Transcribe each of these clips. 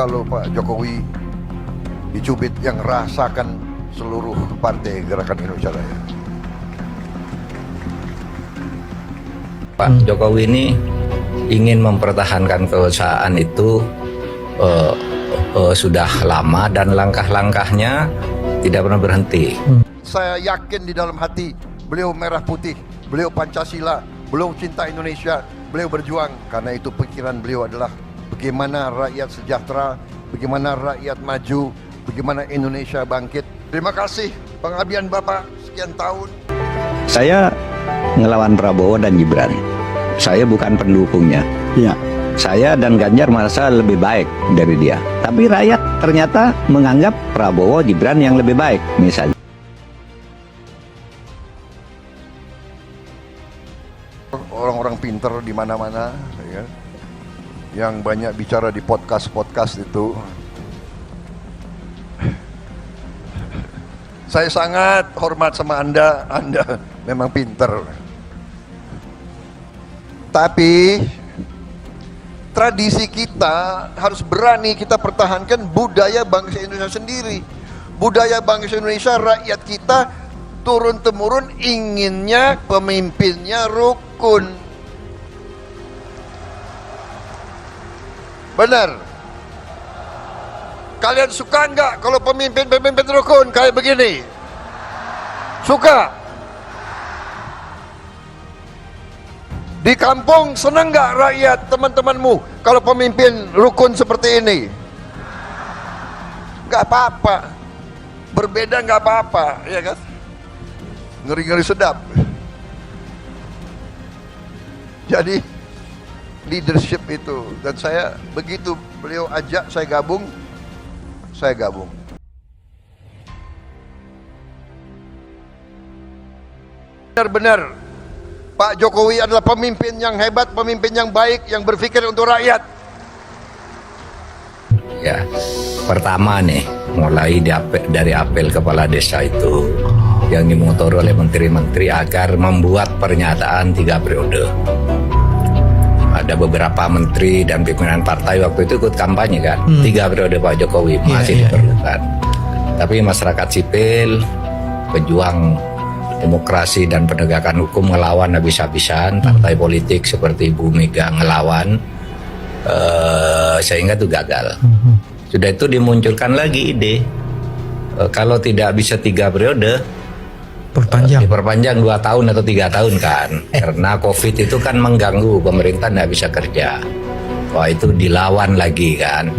kalau Pak Jokowi dicubit yang rasakan seluruh partai Gerakan Indonesia Raya. Pak Jokowi ini ingin mempertahankan kekuasaan itu sudah lama dan langkah-langkahnya tidak pernah berhenti. Saya yakin di dalam hati beliau merah putih, beliau Pancasila, beliau cinta Indonesia, beliau berjuang. Karena itu pikiran beliau adalah bagaimana rakyat sejahtera, bagaimana rakyat maju, bagaimana Indonesia bangkit. Terima kasih pengabdian Bapak sekian tahun. Saya ngelawan Prabowo dan Gibran. Saya bukan pendukungnya. Iya. Saya dan Ganjar merasa lebih baik dari dia. Tapi rakyat ternyata menganggap Prabowo Gibran yang lebih baik misalnya. Orang-orang pinter di mana-mana, ya, yang banyak bicara di podcast itu. Saya sangat hormat sama Anda memang pinter. Tapi tradisi kita harus berani kita pertahankan budaya bangsa Indonesia sendiri. Budaya bangsa Indonesia, rakyat kita turun-temurun inginnya pemimpinnya rukun. Benar. Kalian suka nggak kalau pemimpin rukun kayak begini? Suka? Di kampung senang nggak rakyat teman-temanmu kalau pemimpin rukun seperti ini? Nggak apa-apa. Berbeda nggak apa-apa, ya kan? Ngeri-ngeri sedap. Jadi leadership itu, dan saya begitu beliau ajak saya gabung. Benar-benar Pak Jokowi adalah pemimpin yang hebat, pemimpin yang baik, yang berpikir untuk rakyat. Ya, pertama nih, mulai dari apel kepala desa itu yang dimotori oleh menteri-menteri agar membuat pernyataan 3 periode. Ada beberapa menteri dan pimpinan partai waktu itu ikut kampanye kan, 3 periode Pak Jokowi masih diperlukan. Tapi masyarakat sipil, pejuang demokrasi dan penegakan hukum ngelawan habis-habisan, partai politik seperti Bu Mega ngelawan, sehingga itu gagal. Sudah itu dimunculkan lagi ide, kalau tidak bisa 3 periode, diperpanjang 2 tahun atau 3 tahun kan, karena COVID itu kan mengganggu, pemerintah tidak bisa kerja. Wah, itu dilawan lagi kan.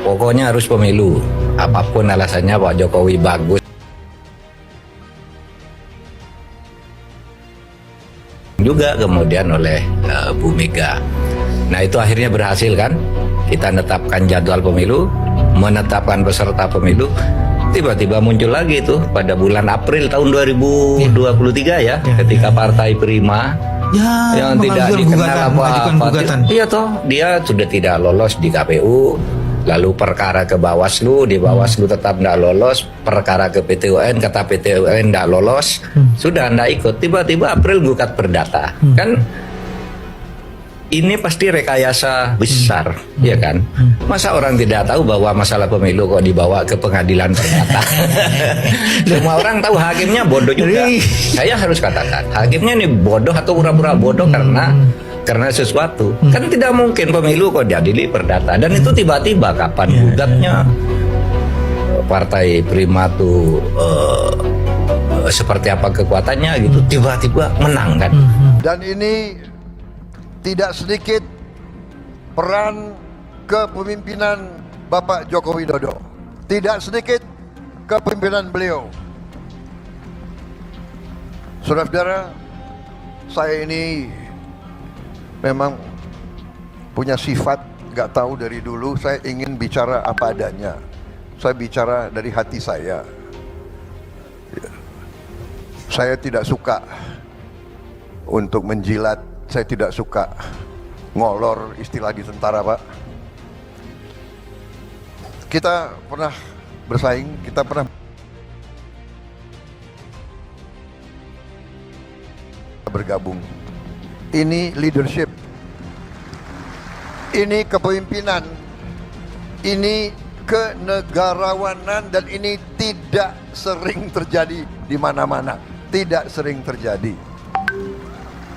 Pokoknya harus pemilu, apapun alasannya Pak Jokowi bagus juga kemudian oleh Bu Mega. Nah, itu akhirnya berhasil kan, kita menetapkan jadwal pemilu, menetapkan peserta pemilu. Tiba-tiba muncul lagi itu pada bulan April tahun 2023 ya, ketika Partai Prima yang tidak dikenal apa-apa, iya toh, dia sudah tidak lolos di KPU, lalu perkara ke Bawaslu, di Bawaslu tetap tidak lolos, perkara ke PT UN, kata PT UN tidak lolos, sudah tidak ikut. Tiba-tiba April gugat perdata, kan ini pasti rekayasa besar, ya kan? Masa orang tidak tahu bahwa masalah pemilu kok dibawa ke pengadilan perdata? Semua orang tahu, hakimnya bodoh juga. Saya harus katakan, hakimnya ini bodoh atau pura-pura bodoh karena sesuatu. Kan tidak mungkin pemilu kok diadili perdata. Dan itu tiba-tiba kapan gugatnya Partai Prima tuh seperti apa kekuatannya gitu, tiba-tiba menang kan. Dan ini tidak sedikit peran kepemimpinan Bapak Joko Widodo. Tidak sedikit kepemimpinan beliau. Saudara-saudara, saya ini memang punya sifat, nggak tahu dari dulu, saya ingin bicara apa adanya. Saya bicara dari hati saya. Saya tidak suka untuk menjilat. Saya tidak suka ngolor, istilah di tentara, Pak. Kita pernah bersaing, kita pernah bergabung. Ini leadership, ini kepemimpinan, Ini kenegarawanan dan ini tidak sering terjadi di mana-mana. Tidak sering terjadi.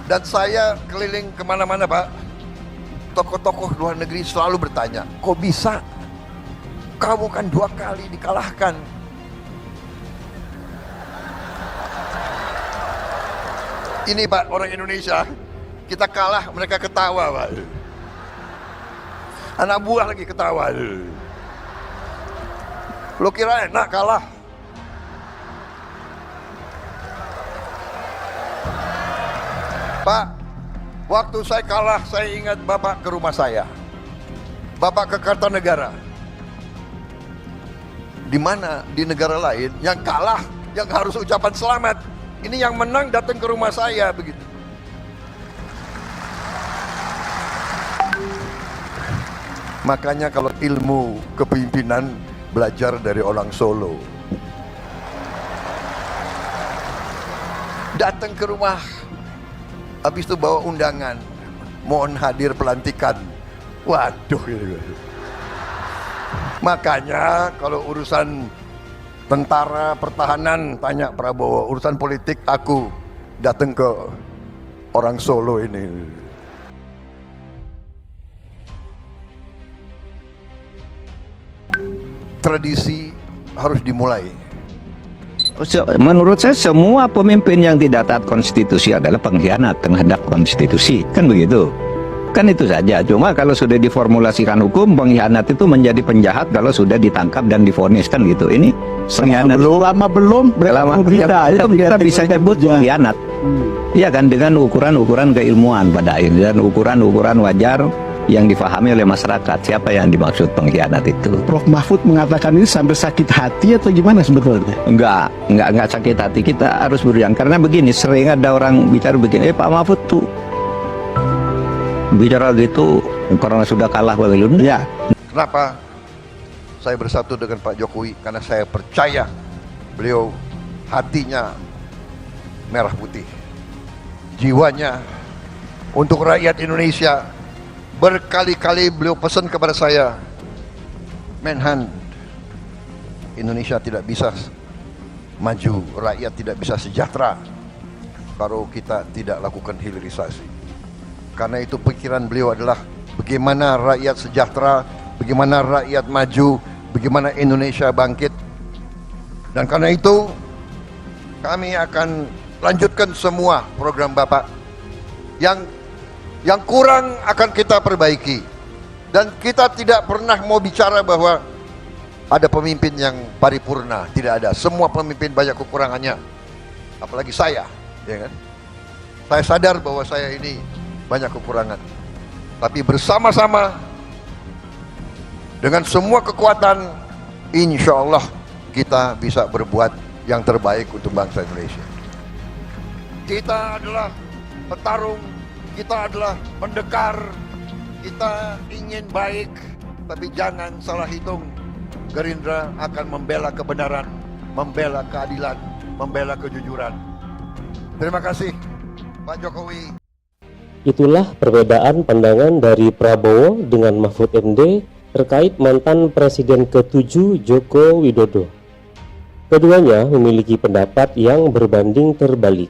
Dan saya keliling kemana-mana, Pak. Tokoh-tokoh luar negeri selalu bertanya, kok bisa? Kamu kan 2 kali dikalahkan. Ini Pak, orang Indonesia, kita kalah, mereka ketawa, Pak. Anak buah lagi ketawa. Lo kira enak kalah? Pak, waktu saya kalah, saya ingat Bapak ke rumah saya. Bapak ke Kartanegara. Di mana di negara lain yang kalah, yang harus ucapan selamat. Ini yang menang datang ke rumah saya begitu. Makanya kalau ilmu kepemimpinan belajar dari orang Solo. Datang ke rumah, habis itu bawa undangan, mohon hadir pelantikan. Waduh, makanya kalau urusan tentara pertahanan tanya Prabowo, urusan politik aku datang ke orang Solo ini. Tradisi harus dimulai. Menurut saya semua pemimpin yang tidak taat konstitusi adalah pengkhianat terhadap konstitusi, kan begitu? Kan itu saja. Cuma kalau sudah diformulasikan hukum, pengkhianat itu menjadi penjahat kalau sudah ditangkap dan divonis, kan gitu. Ini pengkhianat. Lama belum kita bisa sebut pengkhianat. Iya kan, dengan ukuran-ukuran keilmuan pada akhirnya dan ukuran-ukuran wajar yang difahami oleh masyarakat. Siapa yang dimaksud pengkhianat itu? Prof Mahfud mengatakan ini sampai sakit hati atau gimana sebetulnya? Enggak sakit hati. Kita harus berjuang karena begini, sering ada orang bicara begini, Pak Mahfud tuh bicara gitu karena sudah kalah pemilu. Ya. Kenapa saya bersatu dengan Pak Jokowi? Karena saya percaya beliau hatinya merah putih, jiwanya untuk rakyat Indonesia. Berkali-kali beliau pesan kepada saya, Menhan, Indonesia tidak bisa maju, rakyat tidak bisa sejahtera kalau kita tidak lakukan hilirisasi. Karena itu pikiran beliau adalah bagaimana rakyat sejahtera, bagaimana rakyat maju, bagaimana Indonesia bangkit. Dan karena itu kami akan lanjutkan semua program Bapak. Yang kurang akan kita perbaiki. Dan kita tidak pernah mau bicara bahwa ada pemimpin yang paripurna. Tidak ada. Semua pemimpin banyak kekurangannya. Apalagi saya, ya kan? Saya sadar bahwa saya ini banyak kekurangan. Tapi bersama-sama dengan semua kekuatan, insya Allah kita bisa berbuat yang terbaik untuk bangsa Indonesia. Kita adalah petarung, kita adalah pendekar, kita ingin baik, tapi jangan salah hitung. Gerindra akan membela kebenaran, membela keadilan, membela kejujuran. Terima kasih Pak Jokowi. Itulah perbedaan pandangan dari Prabowo dengan Mahfud MD terkait mantan Presiden ke-7 Joko Widodo. Keduanya memiliki pendapat yang berbanding terbalik,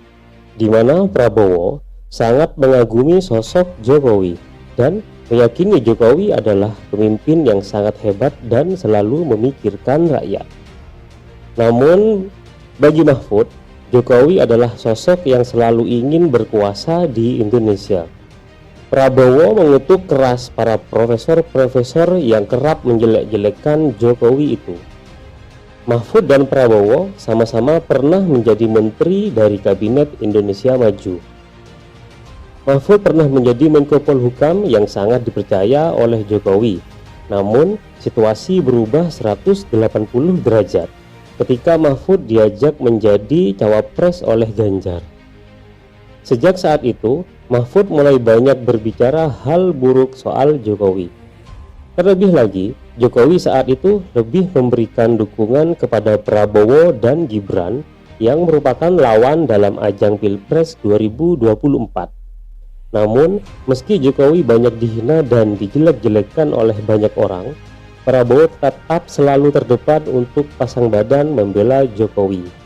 di mana Prabowo sangat mengagumi sosok Jokowi dan meyakini Jokowi adalah pemimpin yang sangat hebat dan selalu memikirkan rakyat. Namun bagi Mahfud, Jokowi adalah sosok yang selalu ingin berkuasa di Indonesia. Prabowo mengutuk keras para profesor-profesor yang kerap menjelek-jelekkan Jokowi itu. Mahfud dan Prabowo sama-sama pernah menjadi menteri dari Kabinet Indonesia Maju. Mahfud pernah menjadi Menko Polhukam yang sangat dipercaya oleh Jokowi. Namun, situasi berubah 180 derajat ketika Mahfud diajak menjadi cawapres oleh Ganjar. Sejak saat itu, Mahfud mulai banyak berbicara hal buruk soal Jokowi. Terlebih lagi, Jokowi saat itu lebih memberikan dukungan kepada Prabowo dan Gibran yang merupakan lawan dalam ajang Pilpres 2024. Namun, meski Jokowi banyak dihina dan dijelek-jelekkan oleh banyak orang, Prabowo tetap selalu terdepan untuk pasang badan membela Jokowi.